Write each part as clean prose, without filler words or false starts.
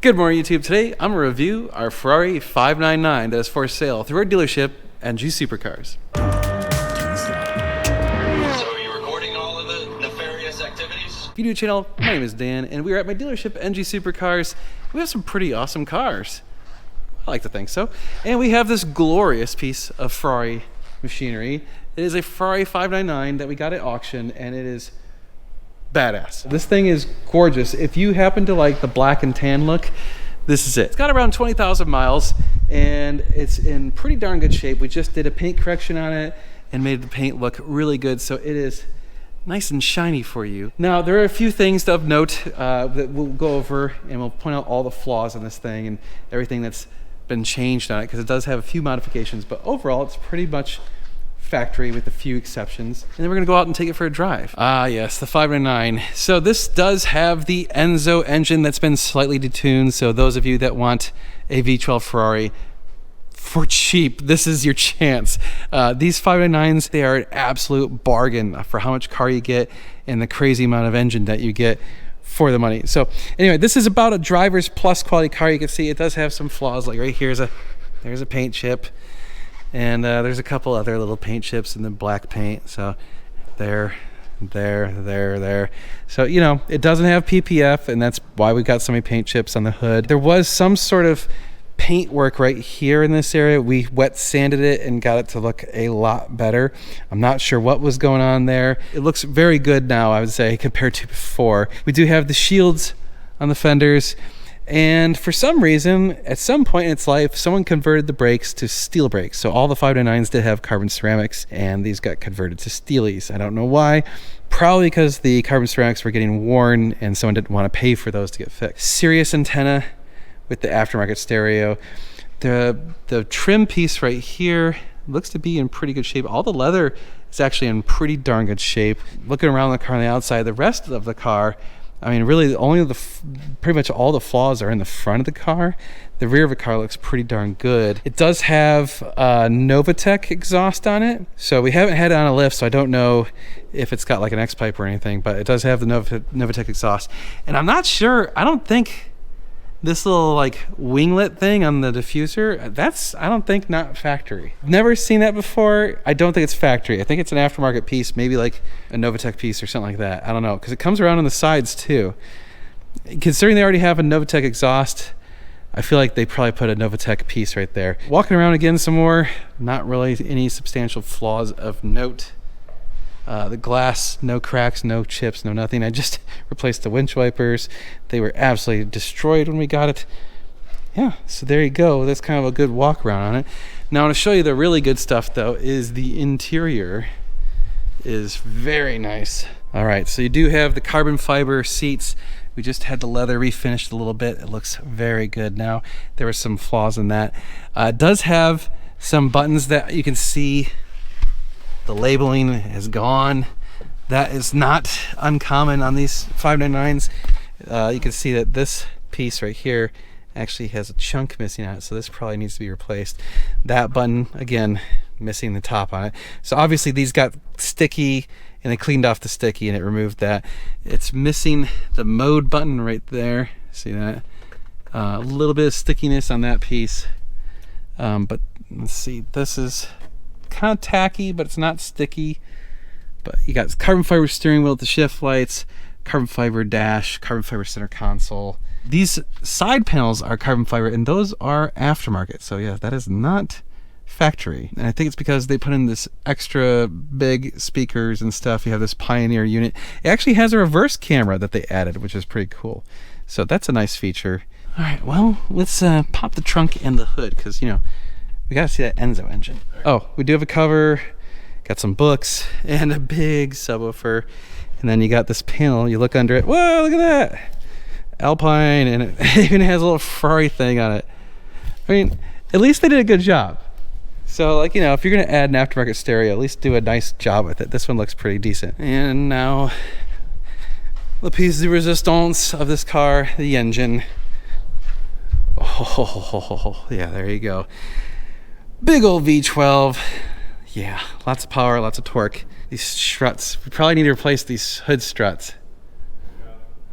Good morning, YouTube. Today, I'm going to review our Ferrari 599 that is for sale through our dealership, NG Supercars. So are you recording all of the nefarious activities? Video channel, my name is Dan, and we are at my dealership, NG Supercars. We have some pretty awesome cars. I like to think so. And we have this glorious piece of Ferrari machinery. It is a Ferrari 599 that we got at auction, and it is badass. This thing is gorgeous. If you happen to like the black and tan look, this is it. It's got around 20,000 miles and it's in pretty darn good shape. We just did a paint correction on it and made the paint look really good, so it is nice and shiny for you. Now, there are a few things of note that we'll go over, and we'll point out all the flaws on this thing and everything that's been changed on it, because it does have a few modifications, but overall it's pretty much factory with a few exceptions. And then we're gonna go out and take it for a drive. Ah yes, the 599. So this does have the Enzo engine that's been slightly detuned, so those of you that want a V12 Ferrari for cheap, this is your chance. These 599s, they are an absolute bargain for how much car you get and the crazy amount of engine that you get for the money. So anyway, this is about a driver's plus quality car. You can see it does have some flaws, like right here's there's a paint chip. And there's a couple other little paint chips in the black paint. So there. So, you know, it doesn't have PPF, and that's why we got so many paint chips on the hood. There was some sort of paint work right here in this area. We wet sanded it and got it to look a lot better. I'm not sure what was going on there. It looks very good now, I would say, compared to before. We do have the shields on the fenders. And for some reason, at some point in its life, someone converted the brakes to steel brakes. So all the 599s did have carbon ceramics, and these got converted to steelies. I don't know why. Probably because the carbon ceramics were getting worn and someone didn't want to pay for those to get fixed. Sirius antenna with the aftermarket stereo. The trim piece right here looks to be in pretty good shape. All the leather is actually in pretty darn good shape. Looking around the car on the outside, the rest of the car, I mean, really, pretty much all the flaws are in the front of the car. The rear of the car looks pretty darn good. It does have Novatec exhaust on it. So we haven't had it on a lift, so I don't know if it's got like an X-pipe or anything, but it does have the Novatec exhaust. And I'm not sure, I don't think this little like winglet thing on the diffuser, that's, I don't think, not factory. Never seen that before. I don't think it's factory. I think it's an aftermarket piece, maybe like a Novatec piece or something like that. I don't know, because it comes around on the sides too. Considering they already have a Novatec exhaust, I feel like they probably put a Novatec piece right there. Walking around again some more, not really any substantial flaws of note. The glass, no cracks, no chips, no nothing. I just replaced the winch wipers. They were absolutely destroyed when we got it. Yeah, so there you go. That's kind of a good walk around on it. Now, I want to show you the really good stuff, though, is the interior is very nice. All right, so you do have the carbon fiber seats. We just had the leather refinished a little bit. It looks very good now. There were some flaws in that. It does have some buttons that you can see. The labeling is gone. That is not uncommon on these 599s. You can see that this piece right here actually has a chunk missing on it, so this probably needs to be replaced. That button, again, missing the top on it. So obviously these got sticky, and they cleaned off the sticky and it removed that. It's missing the mode button right there. See that? A little bit of stickiness on that piece. But let's see, this is kind of tacky, but it's not sticky. But you got carbon fiber steering wheel with the shift lights, carbon fiber dash, carbon fiber center console. These side panels are carbon fiber, and those are aftermarket. So yeah, that is not factory. And I think it's because they put in this extra big speakers and stuff. You have this Pioneer unit. It actually has a reverse camera that they added, which is pretty cool. So that's a nice feature. All right, well, let's pop the trunk and the hood, because, you know, we gotta see that Enzo engine. Oh, we do have a cover, got some books, and a big subwoofer. And then you got this panel, you look under it, whoa, look at that! Alpine, and it even has a little Ferrari thing on it. I mean, at least they did a good job. So, like, you know, if you're gonna add an aftermarket stereo, at least do a nice job with it. This one looks pretty decent. And now, the piece de resistance of this car, the engine. Oh, yeah, there you go. Big old V12. Yeah, lots of power, lots of torque. These struts, we probably need to replace these hood struts.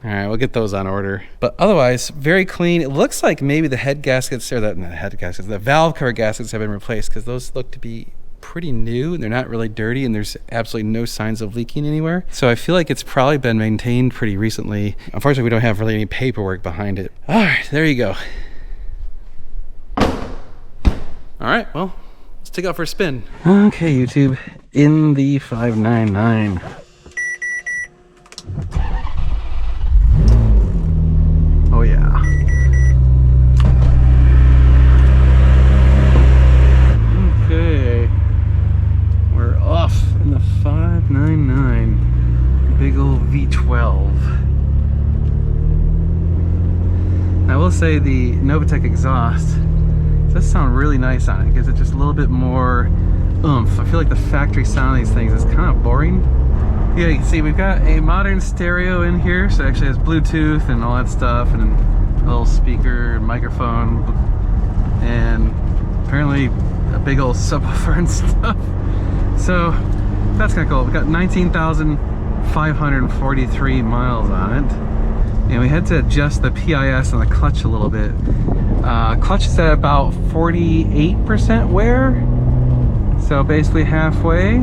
All right, we'll get those on order. But otherwise, very clean. It looks like maybe the head gaskets, or not the head gaskets, the valve cover gaskets have been replaced, because those look to be pretty new and they're not really dirty, and there's absolutely no signs of leaking anywhere. So I feel like it's probably been maintained pretty recently. Unfortunately, we don't have really any paperwork behind it. All right, there you go. All right, well, let's take out for a spin. Okay, YouTube, in the 599. Oh yeah. Okay. We're off in the 599. Big old V12. I will say the Novitec exhaust does sound really nice on it. It gives it just a little bit more oomph. I feel like the factory sound of these things is kind of boring. Yeah, you can see we've got a modern stereo in here, so it actually has Bluetooth and all that stuff, and a little speaker and microphone, and apparently a big old subwoofer and stuff. So that's kind of cool. We've got 19,543 miles on it. And we had to adjust the PIS and the clutch a little bit. Clutch is at about 48% wear, so basically halfway.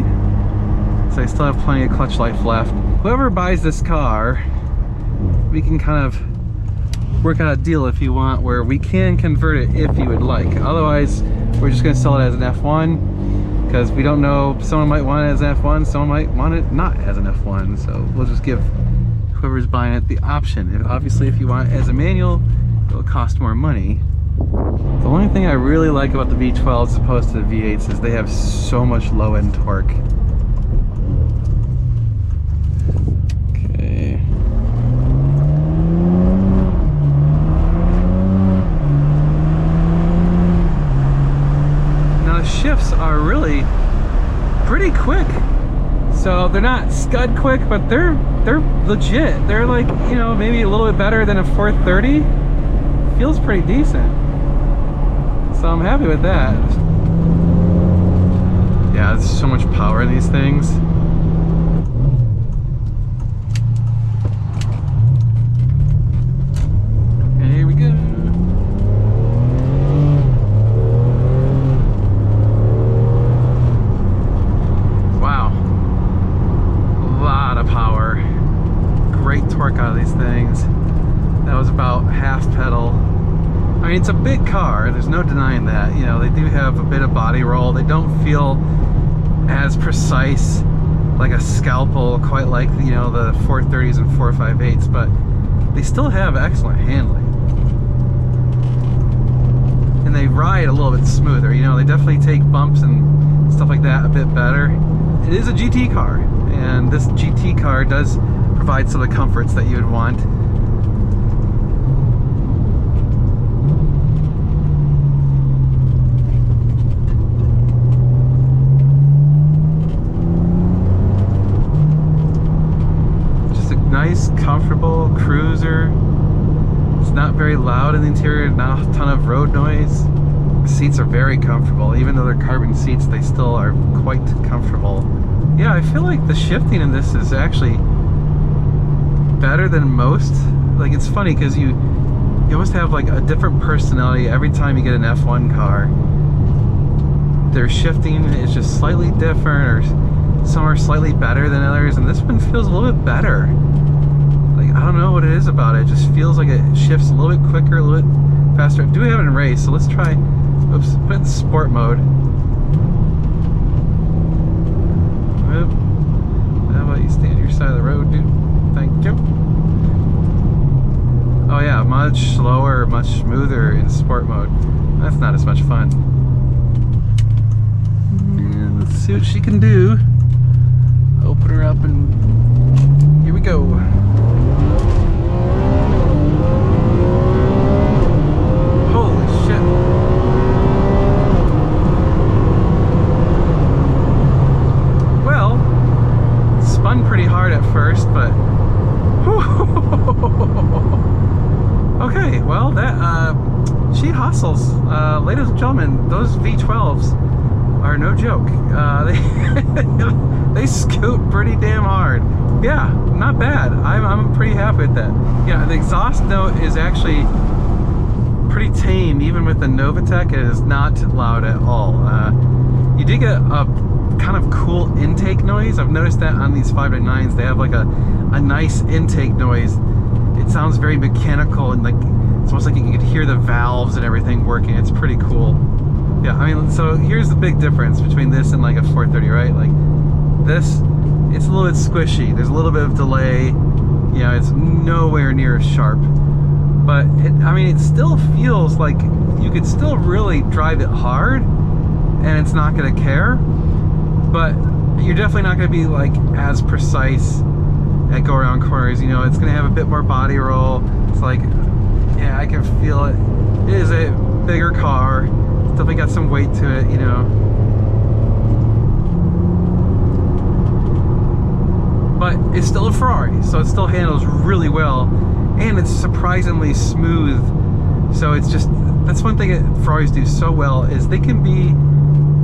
So I still have plenty of clutch life left. Whoever buys this car, we can kind of work out a deal if you want, where we can convert it if you would like. Otherwise, we're just going to sell it as an F1, because we don't know, someone might want it as an F1, someone might want it not as an F1. So we'll just give whoever's buying it the option. Obviously, if you want it as a manual, it'll cost more money. The only thing I really like about the V12 as opposed to the V8s is they have so much low-end torque. Okay. Now the shifts are really pretty quick. So they're not scud quick, but they're legit. They're like, you know, maybe a little bit better than a 430. Feels pretty decent. So I'm happy with that. Yeah, there's so much power in these things. And here we go. Wow. A lot of power. Great torque out of these things. That was about half pedal. I mean, it's a big car, there's no denying that. You know, they do have a bit of body roll. They don't feel as precise like a scalpel, quite like, you know, the 430s and 458s, but they still have excellent handling. And they ride a little bit smoother. You know, they definitely take bumps and stuff like that a bit better. It is a GT car, and this GT car does provide some of the comforts that you would want. Nice, comfortable cruiser. It's not very loud in the interior, not a ton of road noise. The seats are very comfortable. Even though they're carbon seats, they still are quite comfortable. Yeah, I feel like the shifting in this is actually better than most. Like, it's funny because you almost have like a different personality every time you get an F1 car. Their shifting is just slightly different, or some are slightly better than others, and this one feels a little bit better. Like, I don't know what it is about it. It just feels like it shifts a little bit quicker, a little bit faster. I do have it in race, so let's try, oops, put it in sport mode. Oop. How about you stay on your side of the road, dude? Thank you. Oh yeah, much slower, much smoother in sport mode. That's not as much fun. And let's see what she can do. Open her up and here we go. Holy shit. Well, spun pretty hard at first, but okay, well, that she hustles. Ladies and gentlemen, those V12s are no joke. They scoot pretty damn hard. Yeah, not bad. I'm pretty happy with that. Yeah, the exhaust note is actually pretty tame. Even with the Novatec, it is not loud at all. You did get a kind of cool intake noise. I've noticed that on these 5.9s, they have like a nice intake noise. It sounds very mechanical, and like it's almost like you could hear the valves and everything working. It's pretty cool. Yeah, I mean, so here's the big difference between this and like a 430, right? Like this, it's a little bit squishy. There's a little bit of delay. You know, it's nowhere near as sharp. But I mean, it still feels like you could still really drive it hard, and it's not going to care. But you're definitely not going to be like as precise at go around corners. You know, it's going to have a bit more body roll. It's like, yeah, I can feel it. It is a bigger car. It's definitely got some weight to it, you know. But it's still a Ferrari, so it still handles really well, and it's surprisingly smooth. So it's just, that's one thing that Ferraris do so well, is they can be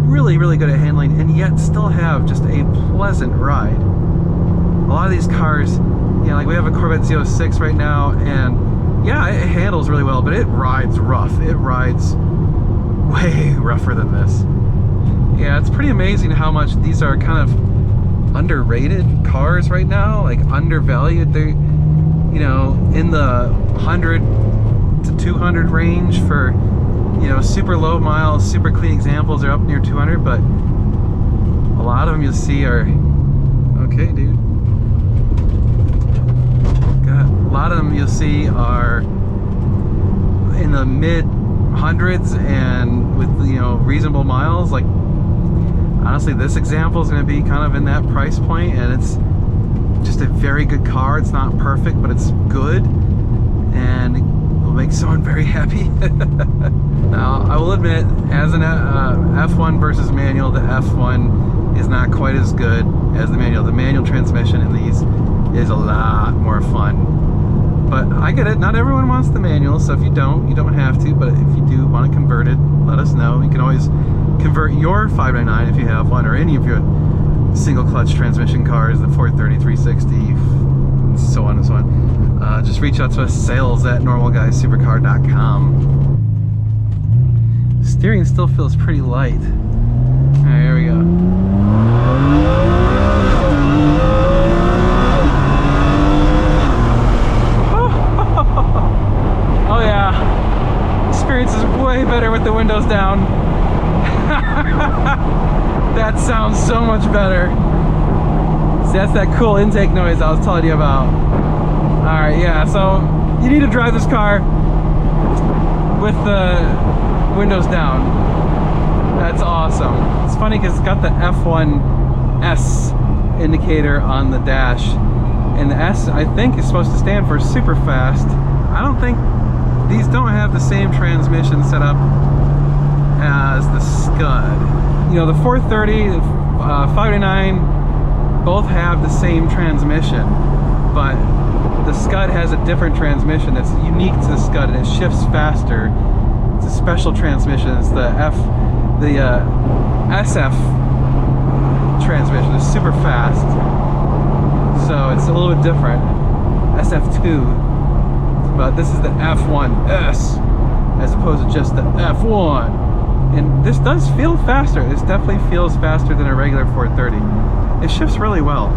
really, really good at handling and yet still have just a pleasant ride. A lot of these cars, you know, like we have a Corvette Z06 right now, and yeah, it handles really well, but it rides rough. It rides way rougher than this. Yeah, it's pretty amazing how much these are kind of underrated cars right now, like undervalued. They're, you know, in the 100 to 200 range for, you know, super low miles, super clean examples are up near 200, but a lot of them you'll see are, okay, dude. A lot of them you'll see are in the mid hundreds and with, you know, reasonable miles. Like, honestly, this example is going to be kind of in that price point, and it's just a very good car. It's not perfect, but it's good, and it will make someone very happy. Now, I will admit, as an F1 versus manual, the F1 is not quite as good as the manual. The manual transmission in these is a lot more fun. But I get it, not everyone wants the manual, so if you don't have to, but if you do want to convert it, let us know. You can always convert your 599 if you have one, or any of your single clutch transmission cars, the 430, 360, and so on and so on. Just reach out to us, sales@normalguyssupercar.com. Steering still feels pretty light. Alright, here we go. Oh yeah, experience is way better with the windows down. That sounds so much better. See, that's that cool intake noise I was telling you about. Alright, yeah, so you need to drive this car with the windows down. That's awesome. It's funny because it's got the F1S indicator on the dash, and the S, I think, is supposed to stand for super fast. I don't think these don't have the same transmission set up as the Scud. You know, the 430, 589 both have the same transmission, but the Scud has a different transmission that's unique to the Scud, and it shifts faster. It's a special transmission. It's the SF transmission. It's super fast, so it's a little bit different. SF2, but this is the F1S as opposed to just the F1. And this does feel faster. This definitely feels faster than a regular 430. It shifts really well.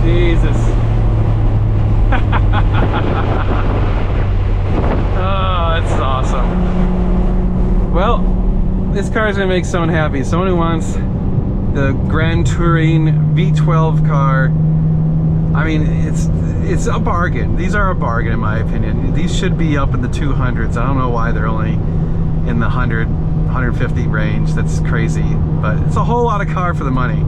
Jesus. Oh, that's awesome. Well, this car is going to make someone happy. Someone who wants the Grand Touring V12 car. I mean, it's a bargain. These are a bargain in my opinion. These should be up in the 200s. I don't know why they're only in the 100, 150 range. That's crazy, but it's a whole lot of car for the money.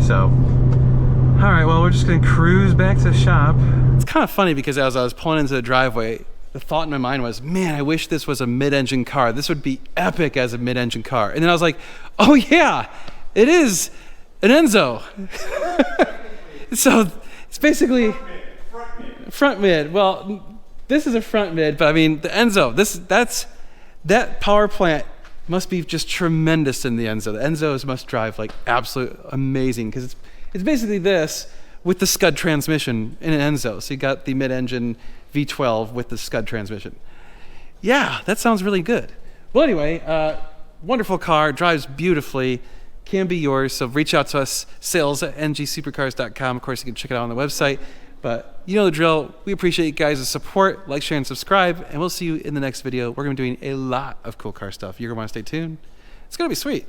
So, all right, well, we're just gonna cruise back to the shop. It's kind of funny because as I was pulling into the driveway, the thought in my mind was, man, I wish this was a mid-engine car. This would be epic as a mid-engine car. And then I was like, oh yeah, it is an Enzo. So it's basically front mid. Well, this is a front mid, but I mean, the Enzo, that power plant must be just tremendous in the Enzo. The Enzos must drive like absolute amazing, because it's basically this with the Scud transmission in an Enzo. So you got the mid-engine V12 with the Scud transmission. Yeah, that sounds really good. Well, anyway, wonderful car, drives beautifully, can be yours. So reach out to us, sales@ngsupercars.com. Of course, you can check it out on the website. But you know the drill. We appreciate you guys' support. Like, share, and subscribe. And we'll see you in the next video. We're going to be doing a lot of cool car stuff. You're going to want to stay tuned. It's going to be sweet.